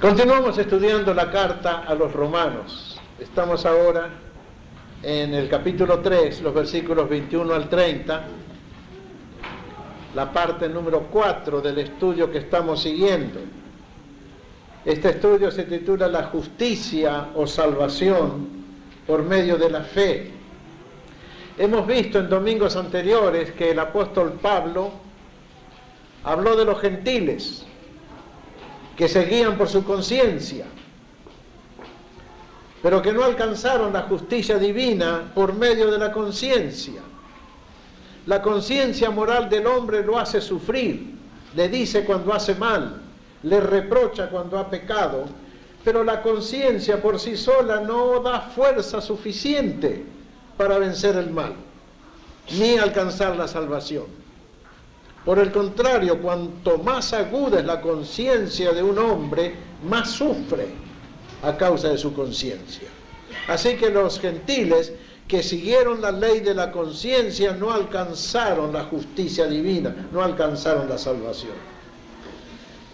Continuamos estudiando la carta a los romanos. Estamos ahora en el capítulo 3, los versículos 21 al 30, la parte número 4 del estudio que estamos siguiendo. Este estudio se titula La justicia o salvación por medio de la fe. Hemos visto en domingos anteriores que el apóstol Pablo habló de los gentiles, que se guían por su conciencia, pero que no alcanzaron la justicia divina por medio de la conciencia. La conciencia moral del hombre lo hace sufrir, le dice cuando hace mal, le reprocha cuando ha pecado, pero la conciencia por sí sola no da fuerza suficiente para vencer el mal, ni alcanzar la salvación. Por el contrario, cuanto más aguda es la conciencia de un hombre, más sufre a causa de su conciencia. Así que los gentiles que siguieron la ley de la conciencia no alcanzaron la justicia divina, no alcanzaron la salvación.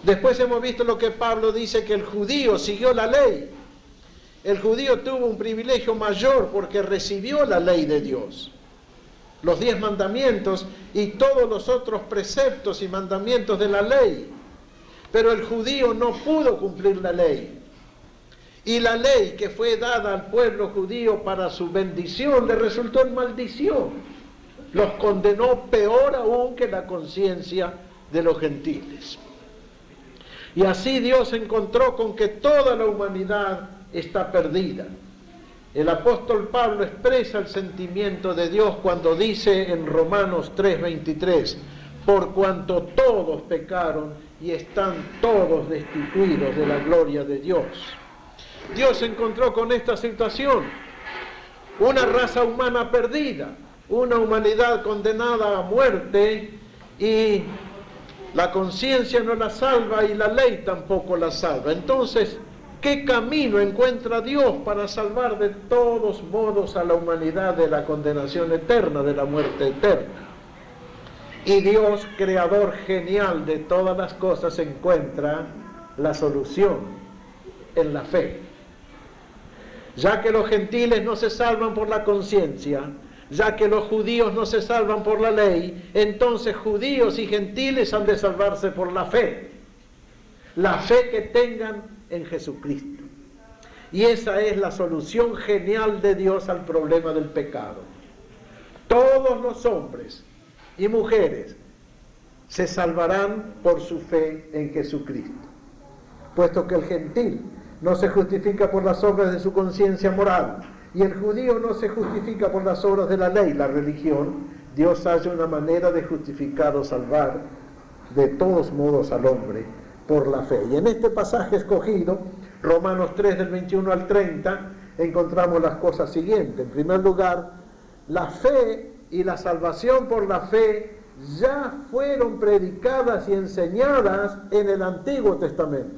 Después hemos visto lo que Pablo dice, que el judío siguió la ley. El judío tuvo un privilegio mayor porque recibió la ley de Dios, los 10 mandamientos y todos los otros preceptos y mandamientos de la ley. Pero el judío no pudo cumplir la ley. Y la ley que fue dada al pueblo judío para su bendición le resultó en maldición. Los condenó peor aún que la conciencia de los gentiles. Y así Dios se encontró con que toda la humanidad está perdida. El apóstol Pablo expresa el sentimiento de Dios cuando dice en Romanos 3:23, por cuanto todos pecaron y están todos destituidos de la gloria de Dios. Dios se encontró con esta situación, una raza humana perdida, una humanidad condenada a muerte, y la conciencia no la salva y la ley tampoco la salva. Entonces, ¿qué camino encuentra Dios para salvar de todos modos a la humanidad de la condenación eterna, de la muerte eterna? Y Dios, creador genial de todas las cosas, encuentra la solución en la fe. Ya que los gentiles no se salvan por la conciencia, ya que los judíos no se salvan por la ley, entonces judíos y gentiles han de salvarse por la fe que tengan en Jesucristo. Y esa es la solución genial de Dios al problema del pecado. Todos los hombres y mujeres se salvarán por su fe en Jesucristo, puesto que el gentil no se justifica por las obras de su conciencia moral y el judío no se justifica por las obras de la ley, la religión. Dios halla una manera de justificar o salvar de todos modos al hombre por la fe. Y en este pasaje escogido, Romanos 3 del 21 al 30, encontramos las cosas siguientes. En primer lugar, la fe y la salvación por la fe ya fueron predicadas y enseñadas en el Antiguo Testamento.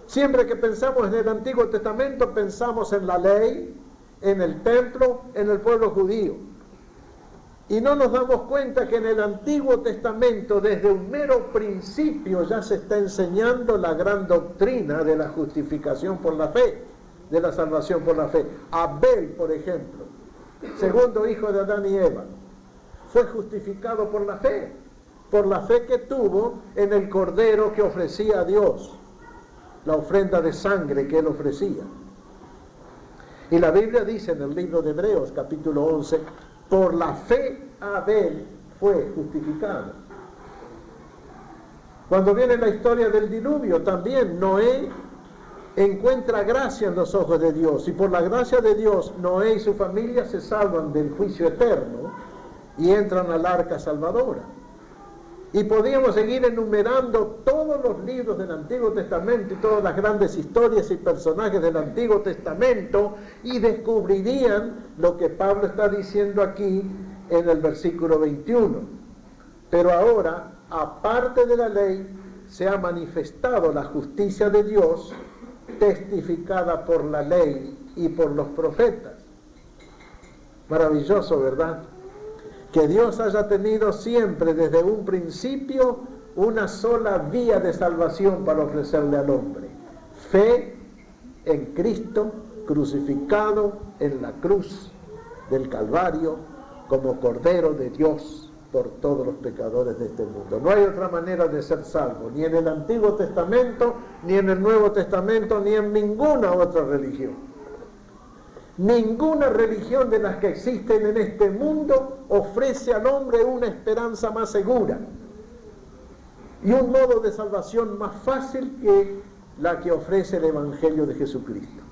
Siempre que pensamos en el Antiguo Testamento, pensamos en la ley, en el templo, en el pueblo judío. Y no nos damos cuenta que en el Antiguo Testamento, desde un mero principio, ya se está enseñando la gran doctrina de la justificación por la fe, de la salvación por la fe. Abel, por ejemplo, segundo hijo de Adán y Eva, fue justificado por la fe que tuvo en el cordero que ofrecía a Dios, la ofrenda de sangre que él ofrecía. Y la Biblia dice en el libro de Hebreos, capítulo 11, por la fe Abel fue justificado. Cuando viene la historia del diluvio, también Noé encuentra gracia en los ojos de Dios, y por la gracia de Dios Noé y su familia se salvan del juicio eterno y entran al arca salvadora. Y podríamos seguir enumerando todos los libros del Antiguo Testamento y todas las grandes historias y personajes del Antiguo Testamento, y descubrirían lo que Pablo está diciendo aquí en el versículo 21. Pero ahora, aparte de la ley, se ha manifestado la justicia de Dios, testificada por la ley y por los profetas. Maravilloso, ¿verdad? Que Dios haya tenido siempre desde un principio una sola vía de salvación para ofrecerle al hombre, Fe en Cristo crucificado en la cruz del Calvario como Cordero de Dios por todos los pecadores de este mundo. No hay otra manera de ser salvo, ni en el Antiguo Testamento, ni en el Nuevo Testamento, ni en ninguna otra religión. Ninguna religión de las que existen en este mundo ofrece al hombre una esperanza más segura y un modo de salvación más fácil que la que ofrece el Evangelio de Jesucristo.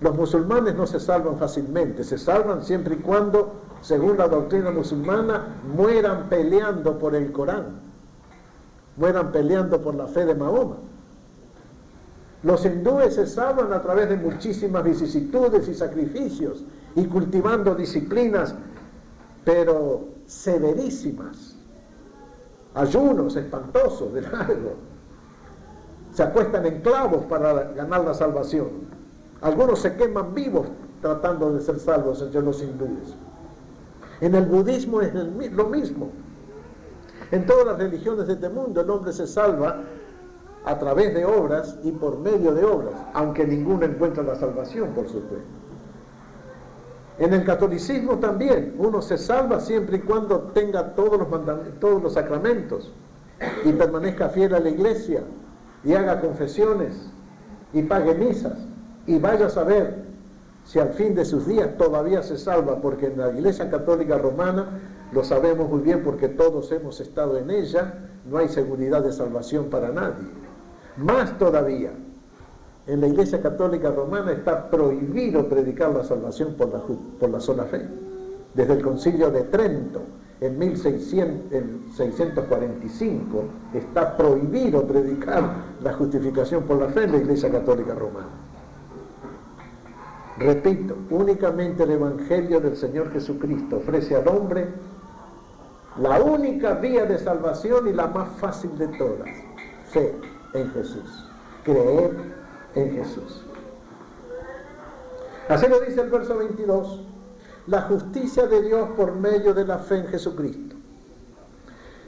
Los musulmanes no se salvan fácilmente, se salvan siempre y cuando, según la doctrina musulmana, mueran peleando por el Corán, mueran peleando por la fe de Mahoma. Los hindúes se salvan a través de muchísimas vicisitudes y sacrificios y cultivando disciplinas, pero severísimas, ayunos espantosos de largo. Se acuestan en clavos para ganar la salvación. Algunos se queman vivos tratando de ser salvos entre los hindúes. En el budismo es lo mismo. En todas las religiones de este mundo el hombre se salva a través de obras y por medio de obras, aunque ninguno encuentra la salvación, por supuesto. En el catolicismo también, uno se salva siempre y cuando tenga todos los sacramentos y permanezca fiel a la iglesia y haga confesiones y pague misas y vaya a saber si al fin de sus días todavía se salva, porque en la Iglesia Católica Romana, lo sabemos muy bien porque todos hemos estado en ella, no hay seguridad de salvación para nadie. Más todavía, en la Iglesia Católica Romana está prohibido predicar la salvación por la sola fe. Desde el Concilio de Trento, en 1645, está prohibido predicar la justificación por la fe en la Iglesia Católica Romana. Repito, únicamente el Evangelio del Señor Jesucristo ofrece al hombre la única vía de salvación y la más fácil de todas: fe en Jesús, creer en Jesús. Así lo dice el verso 22, la justicia de Dios por medio de la fe en Jesucristo.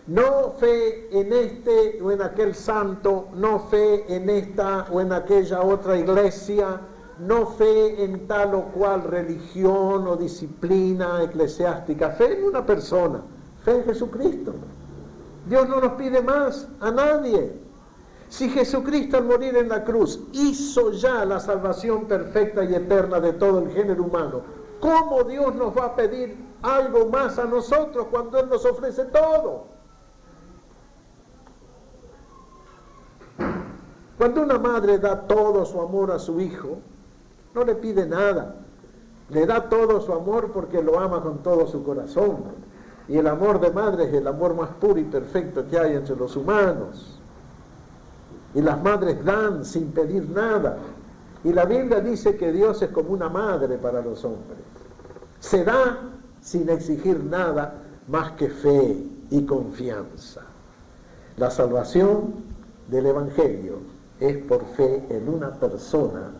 No fe en este o en aquel santo, no fe en esta o en aquella otra iglesia, no fe en tal o cual religión o disciplina eclesiástica, fe en una persona, fe en Jesucristo. Dios no nos pide más a nadie. Si Jesucristo al morir en la cruz hizo ya la salvación perfecta y eterna de todo el género humano, ¿cómo Dios nos va a pedir algo más a nosotros cuando Él nos ofrece todo? Cuando una madre da todo su amor a su hijo, no le pide nada, le da todo su amor porque lo ama con todo su corazón. Y el amor de madre es el amor más puro y perfecto que hay entre los humanos. Y las madres dan sin pedir nada. Y la Biblia dice que Dios es como una madre para los hombres. Se da sin exigir nada más que fe y confianza. La salvación del Evangelio es por fe en una persona,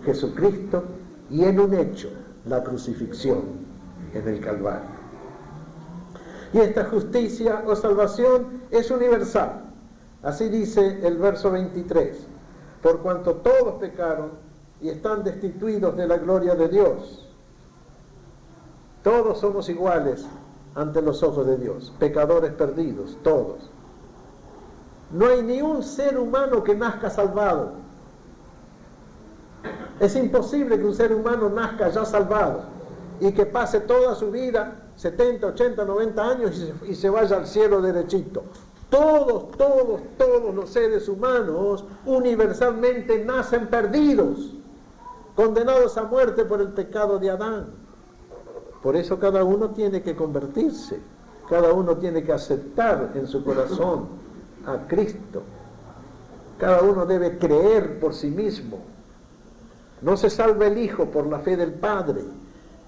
Jesucristo, y en un hecho, la crucifixión en el Calvario. Y esta justicia o salvación es universal. Así dice el verso 23, por cuanto todos pecaron y están destituidos de la gloria de Dios. Todos somos iguales ante los ojos de Dios, pecadores perdidos, todos. No hay ni un ser humano que nazca salvado. Es imposible que un ser humano nazca ya salvado y que pase toda su vida, 70, 80, 90 años y se vaya al cielo derechito. Todos los seres humanos universalmente nacen perdidos, condenados a muerte por el pecado de Adán. Por eso cada uno tiene que convertirse, cada uno tiene que aceptar en su corazón a Cristo. Cada uno debe creer por sí mismo. No se salva el Hijo por la fe del Padre,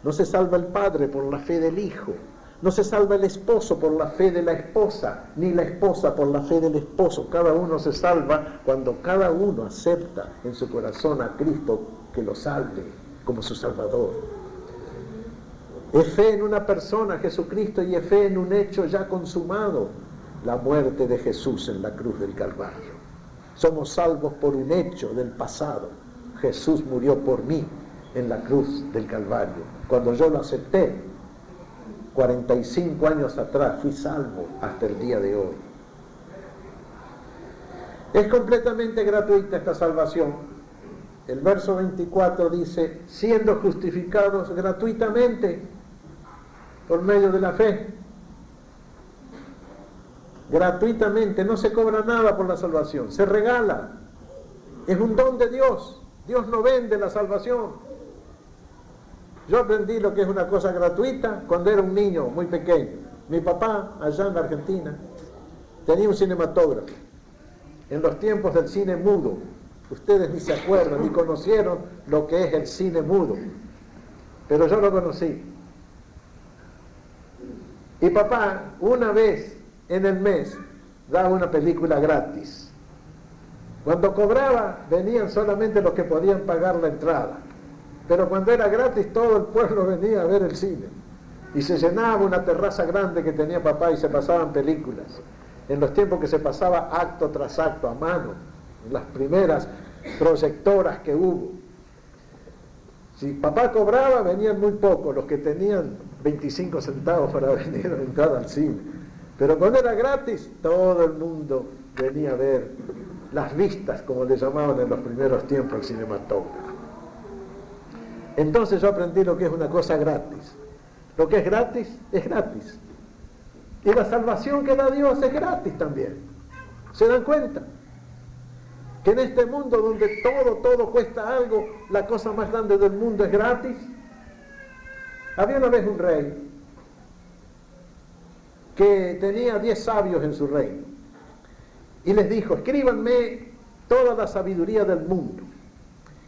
no se salva el Padre por la fe del Hijo, no se salva el esposo por la fe de la esposa, ni la esposa por la fe del esposo. Cada uno se salva cuando cada uno acepta en su corazón a Cristo que lo salve como su Salvador. Es fe en una persona, Jesucristo, y es fe en un hecho ya consumado, la muerte de Jesús en la cruz del Calvario. Somos salvos por un hecho del pasado. Jesús murió por mí en la cruz del Calvario. Cuando yo lo acepté, 45 años atrás, fui salvo hasta el día de hoy. Es completamente gratuita esta salvación. El verso 24 dice, siendo justificados gratuitamente por medio de la fe. Gratuitamente, no se cobra nada por la salvación, se regala. Es un don de Dios. Dios no vende la salvación. Yo aprendí lo que es una cosa gratuita cuando era un niño muy pequeño. Mi papá, allá en la Argentina, tenía un cinematógrafo. En los tiempos del cine mudo. Ustedes ni se acuerdan, ni conocieron lo que es el cine mudo. Pero yo lo conocí. Y papá, una vez en el mes, daba una película gratis. Cuando cobraba, venían solamente los que podían pagar la entrada. Pero cuando era gratis, todo el pueblo venía a ver el cine. Y se llenaba una terraza grande que tenía papá y se pasaban películas. En los tiempos que se pasaba acto tras acto, a mano, en las primeras proyectoras que hubo. Si papá cobraba, venían muy pocos, los que tenían 25 centavos para venir a entrar al cine. Pero cuando era gratis, todo el mundo venía a ver las vistas, como le llamaban en los primeros tiempos, el cinematógrafo. Entonces yo aprendí lo que es una cosa gratis. Lo que es gratis, es gratis. Y la salvación que da Dios es gratis también. ¿Se dan cuenta? Que en este mundo donde todo cuesta algo, la cosa más grande del mundo es gratis. Había una vez un rey que tenía 10 sabios en su reino y les dijo, escríbanme toda la sabiduría del mundo.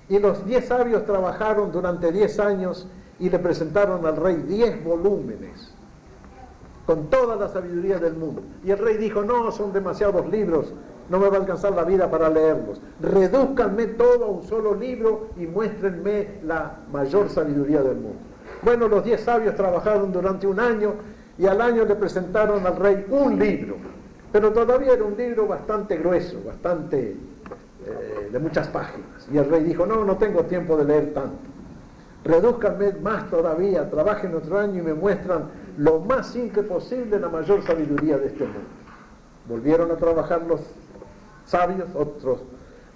Y los 10 sabios trabajaron durante 10 años y le presentaron al rey 10 volúmenes con toda la sabiduría del mundo. Y el rey dijo, no, son demasiados libros, no me va a alcanzar la vida para leerlos. Redúzcanme todo a un solo libro y muéstrenme la mayor sabiduría del mundo. Bueno, los 10 sabios trabajaron durante un año y al año le presentaron al rey un libro, pero todavía era un libro bastante grueso, bastante de muchas páginas. Y el rey dijo, no tengo tiempo de leer tanto. Redúzcanme más todavía, trabajen otro año y me muestran lo más simple posible la mayor sabiduría de este mundo. Volvieron a trabajar los sabios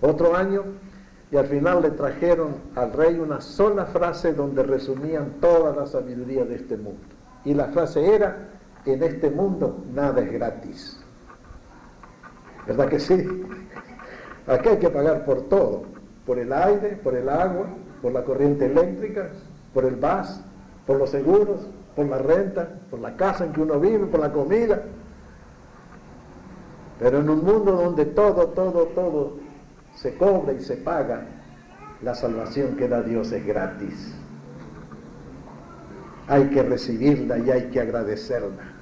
otro año y al final le trajeron al rey una sola frase donde resumían toda la sabiduría de este mundo. Y la frase era, en este mundo nada es gratis. ¿Verdad que sí? Aquí hay que pagar por todo, por el aire, por el agua, por la corriente eléctrica, por el gas, por los seguros, por la renta, por la casa en que uno vive, por la comida. Pero en un mundo donde todo se cobra y se paga, la salvación que da Dios es gratis. Hay que recibirla y hay que agradecerla.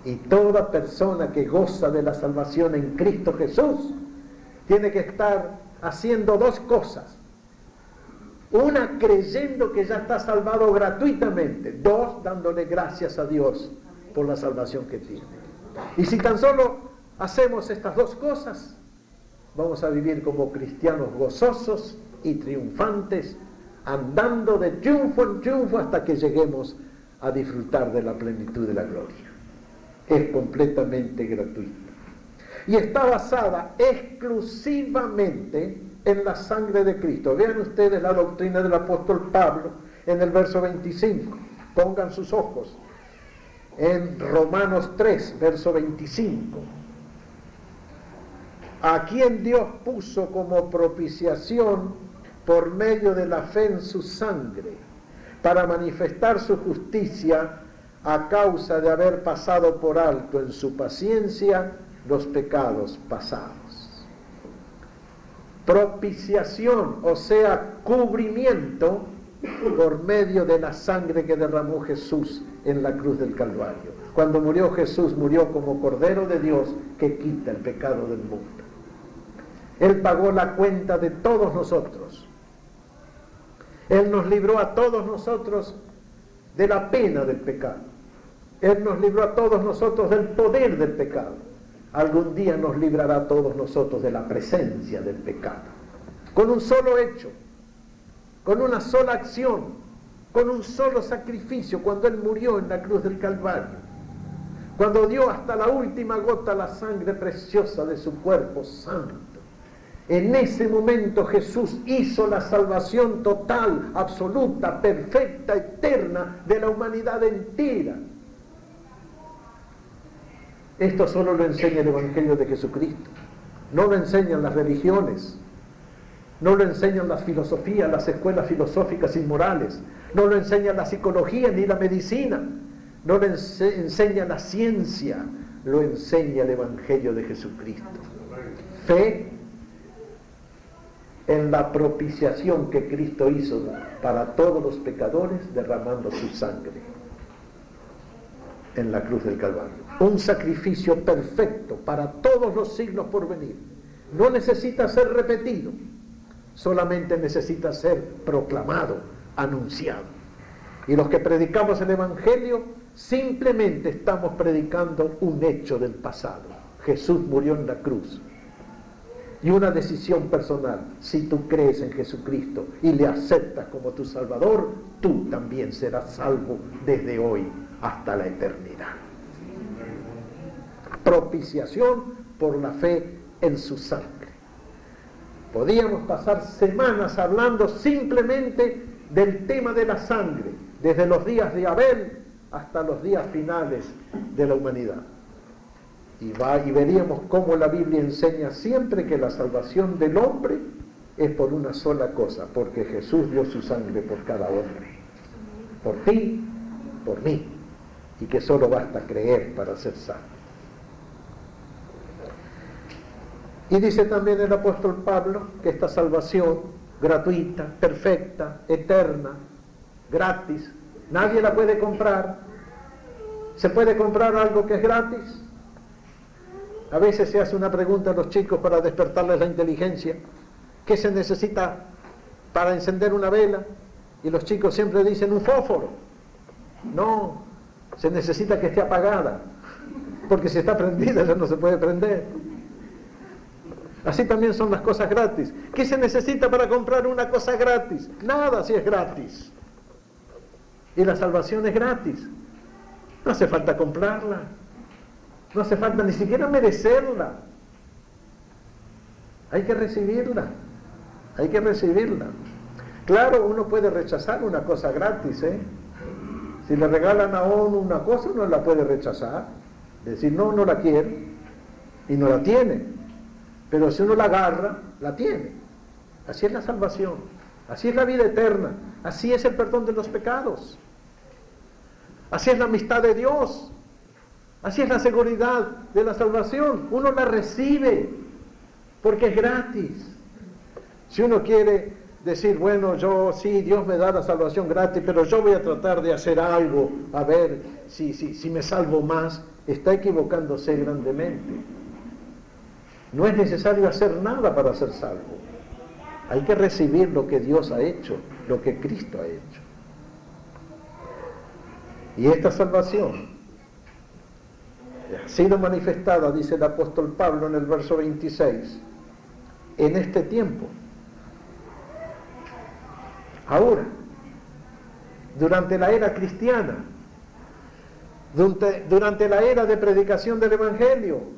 Y toda persona que goza de la salvación en Cristo Jesús tiene que estar haciendo dos cosas. Una, creyendo que ya está salvado gratuitamente. Dos, dándole gracias a Dios por la salvación que tiene. Y si tan solo hacemos estas dos cosas, vamos a vivir como cristianos gozosos y triunfantes, andando de triunfo en triunfo hasta que lleguemos a disfrutar de la plenitud de la gloria. Es completamente gratuita. Y está basada exclusivamente en la sangre de Cristo. Vean ustedes la doctrina del apóstol Pablo en el verso 25. Pongan sus ojos en Romanos 3, verso 25. A quien Dios puso como propiciación por medio de la fe en su sangre, para manifestar su justicia a causa de haber pasado por alto en su paciencia los pecados pasados. Propiciación, o sea, cubrimiento por medio de la sangre que derramó Jesús en la cruz del Calvario. Cuando murió Jesús, murió como Cordero de Dios que quita el pecado del mundo. Él pagó la cuenta de todos nosotros. Él nos libró a todos nosotros de la pena del pecado. Él nos libró a todos nosotros del poder del pecado. algún día nos librará a todos nosotros de la presencia del pecado. Con un solo hecho, con una sola acción, con un solo sacrificio, cuando Él murió en la cruz del Calvario, cuando dio hasta la última gota la sangre preciosa de su cuerpo santo. En ese momento Jesús hizo la salvación total, absoluta, perfecta, eterna de la humanidad entera. Esto solo lo enseña el Evangelio de Jesucristo. No lo enseñan las religiones, no lo enseñan las filosofías, las escuelas filosóficas y morales, no lo enseña la psicología ni la medicina, no lo enseña la ciencia, lo enseña el Evangelio de Jesucristo. Fe en la propiciación que Cristo hizo para todos los pecadores, derramando su sangre en la cruz del Calvario. Un sacrificio perfecto para todos los siglos por venir. No necesita ser repetido, solamente necesita ser proclamado, anunciado. Y los que predicamos el Evangelio simplemente estamos predicando un hecho del pasado. Jesús murió en la cruz. Y una decisión personal: si tú crees en Jesucristo y le aceptas como tu Salvador, tú también serás salvo desde hoy hasta la eternidad. Propiciación por la fe en su sangre. Podíamos pasar semanas hablando simplemente del tema de la sangre, desde los días de Abel hasta los días finales de la humanidad. Y veríamos cómo la Biblia enseña siempre que la salvación del hombre es por una sola cosa: porque Jesús dio su sangre por cada hombre, por ti, por mí, y que solo basta creer para ser salvo. Y dice también el apóstol Pablo que esta salvación gratuita, perfecta, eterna, gratis, nadie la puede comprar. ¿Se puede comprar algo que es gratis? A veces se hace una pregunta a los chicos para despertarles la inteligencia: ¿qué se necesita para encender una vela? Y los chicos siempre dicen: un fósforo. No, se necesita que esté apagada, porque si está prendida ya no se puede prender. Así también son las cosas gratis. ¿Qué se necesita para comprar una cosa gratis? Nada, si es gratis. Y la salvación es gratis. No hace falta comprarla. No hace falta ni siquiera merecerla. Hay que recibirla. Hay que recibirla. Claro, uno puede rechazar una cosa gratis, ¿eh? Si le regalan a uno una cosa, uno la puede rechazar. Decir: no, no la quiero. Y no la tiene. Pero si uno la agarra, la tiene. Así es la salvación. Así es la vida eterna. Así es el perdón de los pecados. Así es la amistad de Dios. Así es la seguridad de la salvación. Uno la recibe porque es gratis. Si uno quiere decir: bueno, yo sí, Dios me da la salvación gratis, pero yo voy a tratar de hacer algo, a ver si me salvo más, está equivocándose grandemente. No es necesario hacer nada para ser salvo. Hay que recibir lo que Dios ha hecho, lo que Cristo ha hecho. Y esta salvación ha sido manifestada, dice el apóstol Pablo en el verso 26, en este tiempo. Ahora, durante la era cristiana, durante la era de predicación del Evangelio,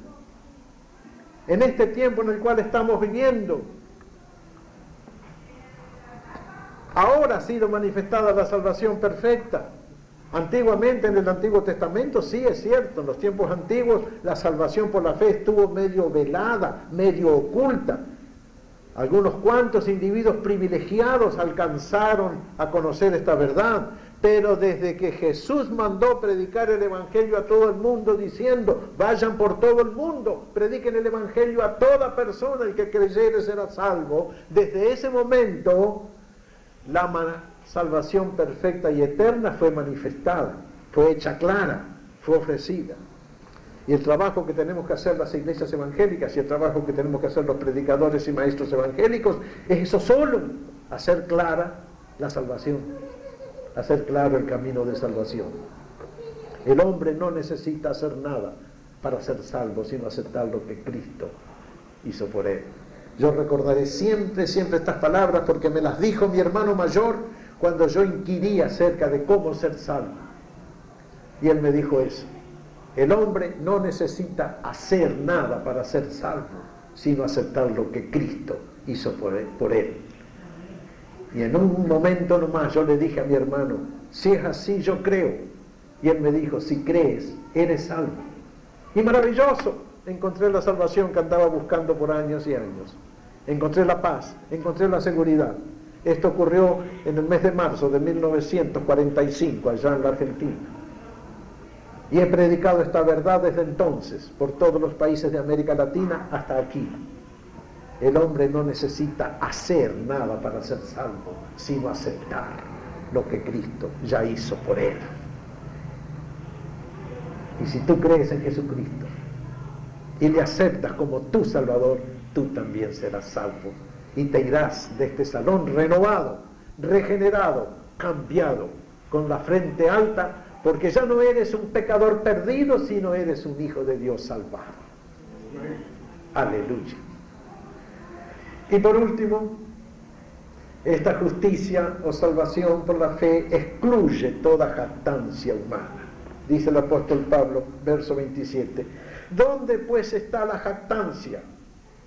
en este tiempo en el cual estamos viviendo, ahora ha sido manifestada la salvación perfecta. Antiguamente, en el Antiguo Testamento, sí es cierto, en los tiempos antiguos la salvación por la fe estuvo medio velada, medio oculta. Algunos cuantos individuos privilegiados alcanzaron a conocer esta verdad, pero desde que Jesús mandó predicar el Evangelio a todo el mundo, diciendo: vayan por todo el mundo, prediquen el Evangelio a toda persona, el que creyere será salvo, desde ese momento la salvación perfecta y eterna fue manifestada, fue hecha clara, fue ofrecida. Y el trabajo que tenemos que hacer las iglesias evangélicas y el trabajo que tenemos que hacer los predicadores y maestros evangélicos es eso solo: hacer clara la salvación, hacer claro el camino de salvación. El hombre no necesita hacer nada para ser salvo, sino aceptar lo que Cristo hizo por él. Yo recordaré siempre estas palabras porque me las dijo mi hermano mayor cuando yo inquirí acerca de cómo ser salvo. Y él me dijo eso: el hombre no necesita hacer nada para ser salvo, sino aceptar lo que Cristo hizo por él. Y en un momento nomás yo le dije a mi hermano: si es así, yo creo. Y él me dijo: si crees, eres salvo. Y maravilloso, encontré la salvación que andaba buscando por años y años. Encontré la paz, encontré la seguridad. Esto ocurrió en el mes de marzo de 1945, allá en la Argentina. Y he predicado esta verdad desde entonces, por todos los países de América Latina hasta aquí. El hombre no necesita hacer nada para ser salvo, sino aceptar lo que Cristo ya hizo por él. Y si tú crees en Jesucristo y le aceptas como tu Salvador, tú también serás salvo. Y te irás de este salón renovado, regenerado, cambiado, con la frente alta, porque ya no eres un pecador perdido, sino eres un hijo de Dios salvado. Aleluya. Y por último, esta justicia o salvación por la fe excluye toda jactancia humana. Dice el apóstol Pablo, verso 27. ¿Dónde pues está la jactancia?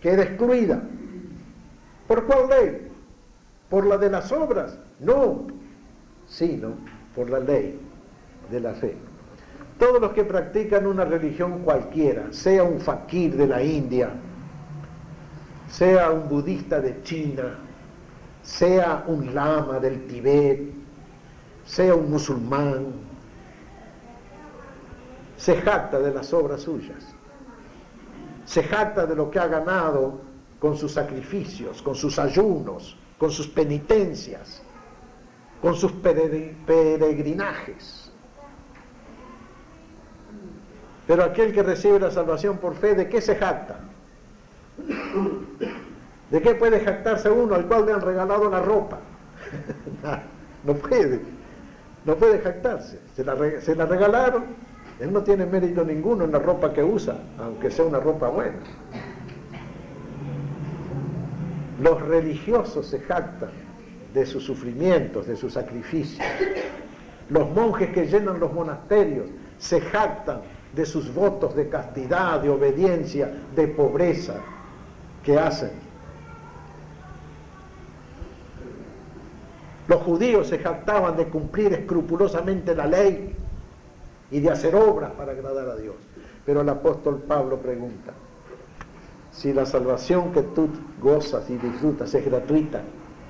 Queda excluida. ¿Por cuál ley? ¿Por la de las obras? No, sino por la ley de la fe. Todos los que practican una religión cualquiera, sea un faquir de la India, sea un budista de China, sea un lama del Tibet, sea un musulmán, se jacta de las obras suyas, se jacta de lo que ha ganado con sus sacrificios, con sus ayunos, con sus penitencias, con sus peregrinajes. Pero aquel que recibe la salvación por fe, ¿de qué se jacta? ¿De qué puede jactarse uno al cual le han regalado la ropa? No puede jactarse. Se la regalaron. Él no tiene mérito ninguno en la ropa que usa, aunque sea una ropa buena. Los religiosos se jactan de sus sufrimientos, de sus sacrificios. Los monjes que llenan los monasterios se jactan de sus votos de castidad, de obediencia, de pobreza que hacen. Los judíos se jactaban de cumplir escrupulosamente la ley y de hacer obras para agradar a Dios. Pero el apóstol Pablo pregunta: si la salvación que tú gozas y disfrutas es gratuita,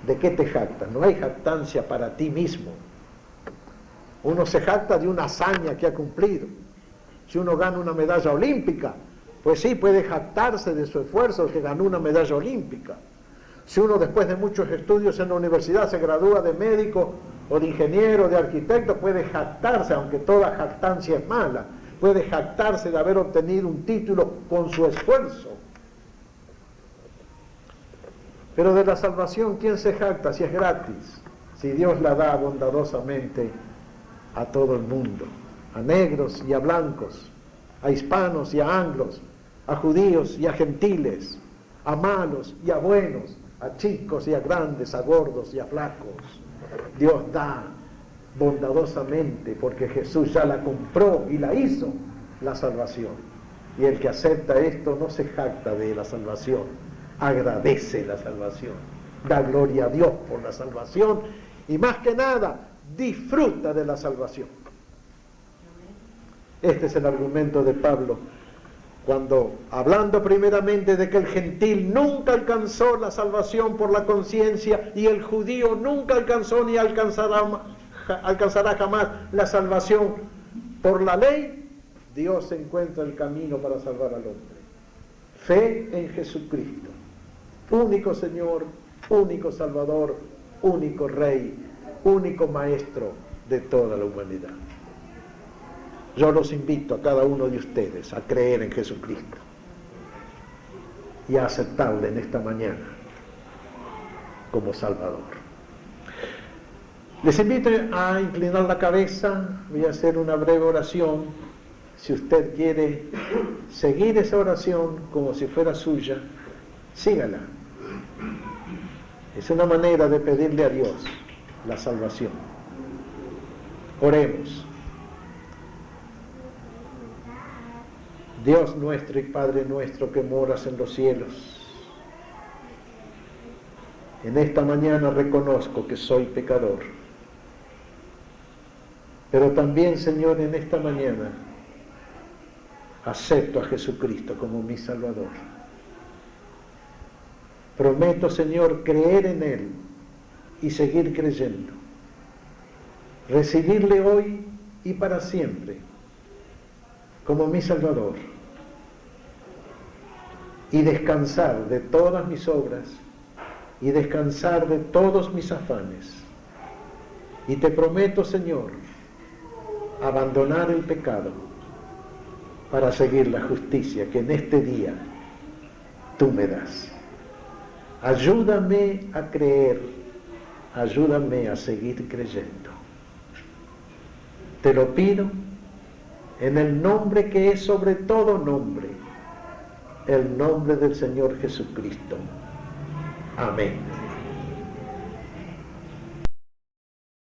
¿de qué te jactas? No hay jactancia para ti mismo. Uno se jacta de una hazaña que ha cumplido. Si uno gana una medalla olímpica, pues sí, puede jactarse de su esfuerzo que ganó una medalla olímpica. Si uno después de muchos estudios en la universidad se gradúa de médico o de ingeniero, de arquitecto, puede jactarse, aunque toda jactancia es mala, puede jactarse de haber obtenido un título con su esfuerzo. Pero de la salvación, ¿quién se jacta si es gratis? Si Dios la da bondadosamente a todo el mundo, a negros y a blancos, a hispanos y a anglos, a judíos y a gentiles, a malos y a buenos, a chicos y a grandes, a gordos y a flacos. Dios da bondadosamente porque Jesús ya la compró y la hizo, la salvación. Y el que acepta esto no se jacta de la salvación, agradece la salvación, da gloria a Dios por la salvación y más que nada disfruta de la salvación. Este es el argumento de Pablo cuando, hablando primeramente de que el gentil nunca alcanzó la salvación por la conciencia y el judío nunca alcanzó ni alcanzará jamás la salvación por la ley, Dios encuentra el camino para salvar al hombre. Fe en Jesucristo, único Señor, único Salvador, único Rey, único Maestro de toda la humanidad. Yo los invito a cada uno de ustedes a creer en Jesucristo y a aceptarle en esta mañana como Salvador. Les invito a inclinar la cabeza, voy a hacer una breve oración. Si usted quiere seguir esa oración como si fuera suya, sígala. Es una manera de pedirle a Dios la salvación. Oremos. Dios nuestro y Padre nuestro que moras en los cielos, en esta mañana reconozco que soy pecador. Pero también, Señor, en esta mañana acepto a Jesucristo como mi Salvador. Prometo, Señor, creer en Él y seguir creyendo. Recibirle hoy y para siempre como mi Salvador. Y descansar de todas mis obras y descansar de todos mis afanes. Y te prometo, Señor, abandonar el pecado para seguir la justicia que en este día tú me das. Ayúdame a creer, ayúdame a seguir creyendo. Te lo pido en el nombre que es sobre todo nombre, el nombre del Señor Jesucristo. Amén.